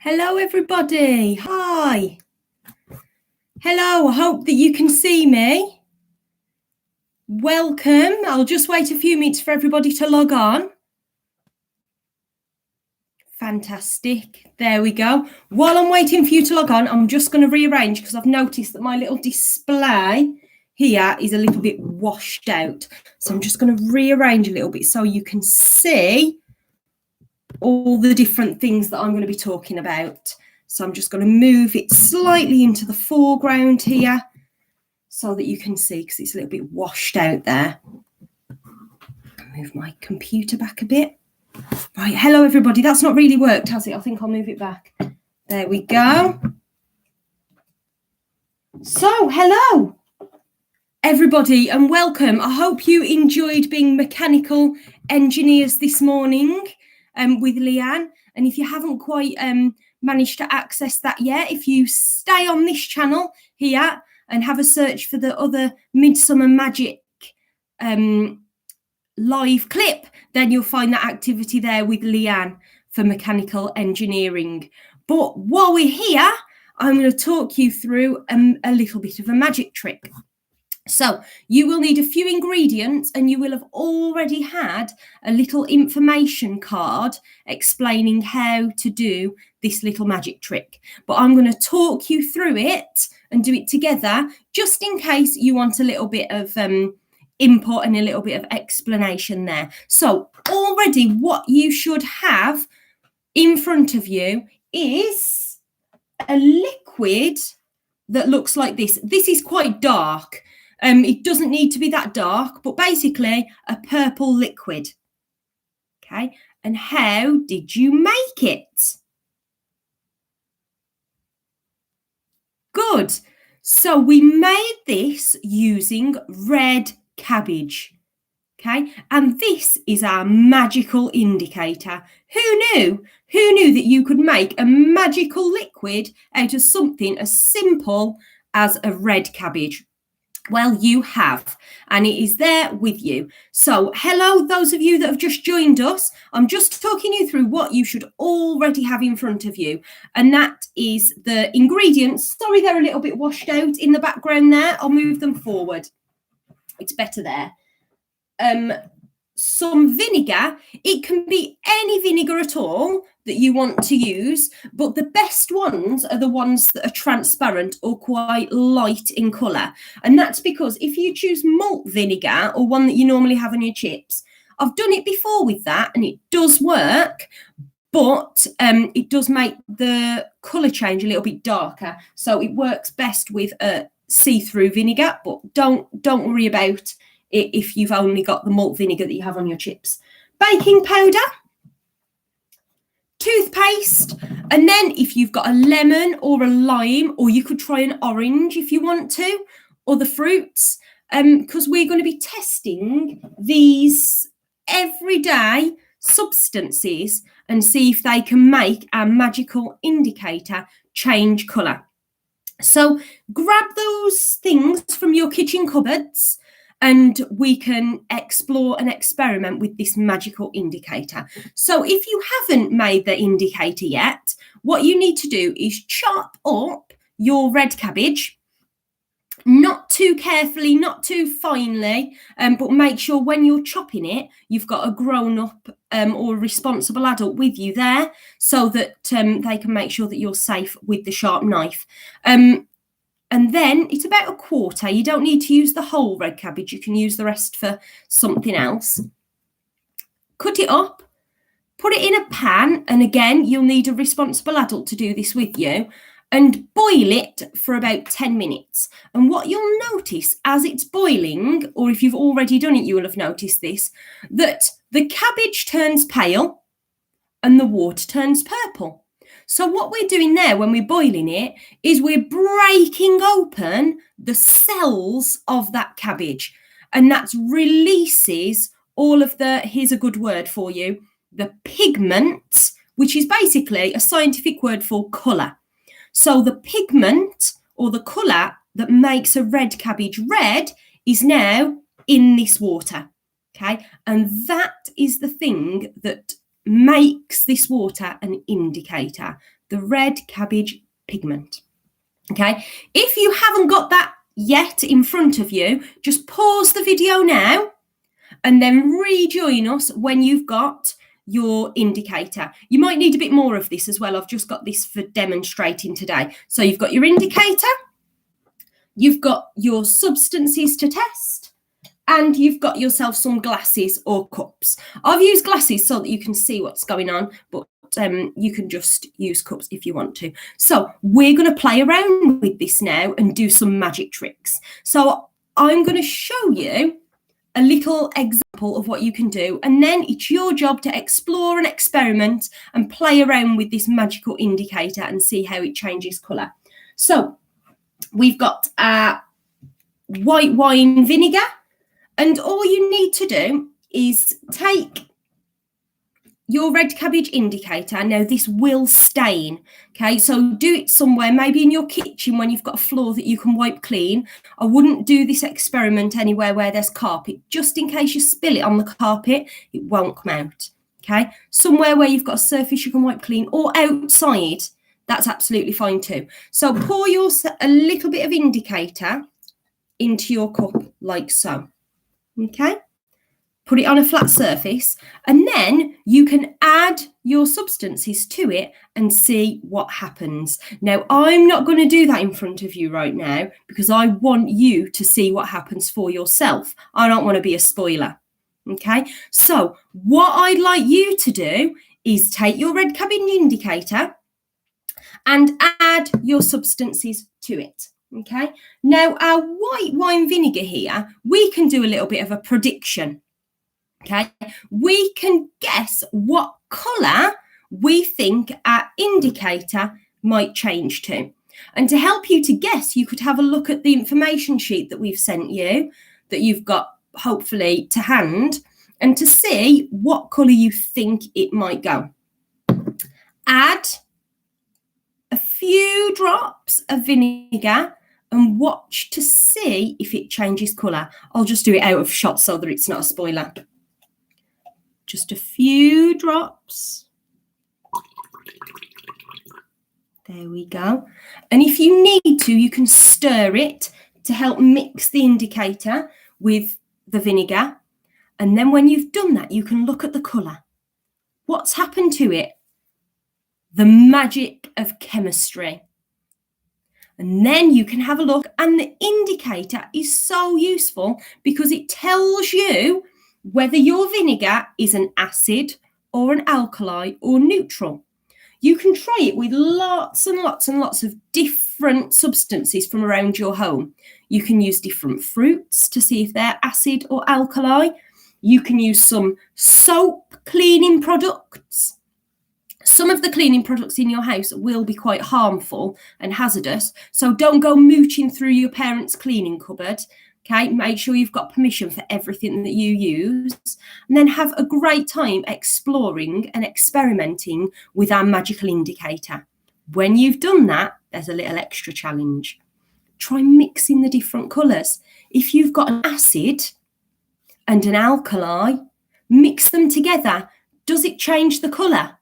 Hello, everybody. Hi. Hello, I hope that you can see me. Welcome. I'll just wait a few minutes for everybody to log on. Fantastic. There we go. While I'm waiting for you to log on, I'm just going to rearrange because I've noticed that my little display here is a little bit washed out. So I'm just going to rearrange a little bit so you can see all the different things that I'm going to be talking about. So I'm just going to move it slightly into the foreground here so that you can see, because it's a little bit washed out there. Move my computer back a bit. Right, hello everybody. That's not really worked, has it? I think I'll move it back. There we go. So, hello everybody and welcome. I hope you enjoyed being mechanical engineers this morning with Leanne. And if you haven't quite managed to access that yet, if you stay on this channel here and have a search for the other Midsummer Magic live clip, then you'll find that activity there with Leanne for mechanical engineering. But while we're here, I'm going to talk you through a little bit of a magic trick. So you will need a few ingredients and you will have already had a little information card explaining how to do this little magic trick. But I'm going to talk you through it and do it together just in case you want a little bit of input and a little bit of explanation there. So already what you should have in front of you is a liquid that looks like this. This is quite dark. It doesn't need to be that dark, but basically a purple liquid. Okay, and how did you make it? Good. So we made this using red cabbage. Okay, and this is our magical indicator. Who knew? Who knew that you could make a magical liquid out of something as simple as a red cabbage? Well, you have, and it is there with you. So hello, those of you that have just joined us. I'm just talking you through what you should already have in front of you, and that is the ingredients. Sorry, they're a little bit washed out in the background there. I'll move them forward. It's better there. Some vinegar. It can be any vinegar at all that you want to use, but the best ones are the ones that are transparent or quite light in colour. And that's because if you choose malt vinegar or one that you normally have on your chips, I've done it before with that and it does work, but it does make the colour change a little bit darker. So it works best with a see-through vinegar, but don't worry about it if you've only got the malt vinegar that you have on your chips. Baking powder, toothpaste, and then if you've got a lemon or a lime, or you could try an orange if you want to, other fruits, because we're going to be testing these everyday substances and see if they can make our magical indicator change colour. So grab those things from your kitchen cupboards and we can explore and experiment with this magical indicator. So if you haven't made the indicator yet, what you need to do is chop up your red cabbage, not too carefully, not too finely, but make sure when you're chopping it, you've got a grown-up or responsible adult with you there so that they can make sure that you're safe with the sharp knife. And then it's about a quarter. You don't need to use the whole red cabbage. You can use the rest for something else. Cut it up, put it in a pan. And again, you'll need a responsible adult to do this with you. And boil it for about 10 minutes. And what you'll notice as it's boiling, or if you've already done it, you will have noticed this, that the cabbage turns pale and the water turns purple. So what we're doing there when we're boiling it is we're breaking open the cells of that cabbage. And that releases all of the, here's a good word for you, the pigment, which is basically a scientific word for colour. So the pigment or the colour that makes a red cabbage red is now in this water. Okay, and that is the thing that makes this water an indicator. the red cabbage pigment. Okay, if you haven't got that yet in front of you, just pause the video now and then rejoin us when you've got your indicator. You might need a bit more of this as well. I've just got this for demonstrating today. So you've got your indicator, you've got your substances to test, and you've got yourself some glasses or cups. I've used glasses so that you can see what's going on, but you can just use cups if you want to. So we're going to play around with this now and do some magic tricks. So I'm going to show you a little example of what you can do, and then it's your job to explore and experiment and play around with this magical indicator and see how it changes colour. So we've got white wine vinegar, and all you need to do is take your red cabbage indicator. Now this will stain, okay, so do it somewhere, maybe in your kitchen when you've got a floor that you can wipe clean. I wouldn't do this experiment anywhere where there's carpet, just in case you spill it on the carpet, it won't come out. Okay, somewhere where you've got a surface you can wipe clean, or outside, that's absolutely fine too. So pour a little bit of indicator into your cup like so. Okay, put it on a flat surface, and then you can add your substances to it and see what happens. Now, I'm not going to do that in front of you right now because I want you to see what happens for yourself. I don't want to be a spoiler. Okay, so what I'd like you to do is take your red cabbage indicator and add your substances to it. Okay, now our white wine vinegar here, we can do a little bit of a prediction. Okay, we can guess what colour we think our indicator might change to. And to help you to guess, you could have a look at the information sheet that we've sent you, that you've got hopefully to hand, and to see what colour you think it might go. Add a few drops of vinegar and watch to see if it changes colour. I'll just do it out of shot so that it's not a spoiler. Just a few drops. There we go. And if you need to, you can stir it to help mix the indicator with the vinegar. And then when you've done that, you can look at the colour. What's happened to it? The magic of chemistry. And then you can have a look, and the indicator is so useful because it tells you whether your vinegar is an acid or an alkali or neutral. You can try it with lots and lots and lots of different substances from around your home. You can use different fruits to see if they're acid or alkali. You can use some soap cleaning products. Some of the cleaning products in your house will be quite harmful and hazardous, so don't go mooching through your parents' cleaning cupboard. Okay, make sure you've got permission for everything that you use, and then have a great time exploring and experimenting with our magical indicator. When you've done that, there's a little extra challenge. Try mixing the different colours. If you've got an acid and an alkali, mix them together. Does it change the colour?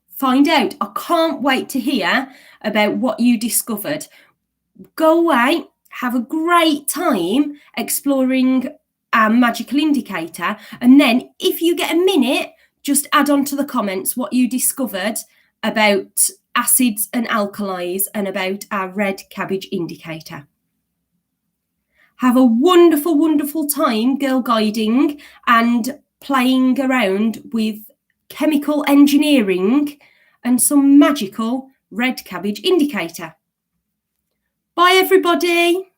Find out. I can't wait to hear about what you discovered. Go away, have a great time exploring our magical indicator, and then if you get a minute, just add on to the comments what you discovered about acids and alkalis and about our red cabbage indicator. Have a wonderful, wonderful time girl guiding and playing around with chemical engineering and some magical red cabbage indicator. Bye everybody.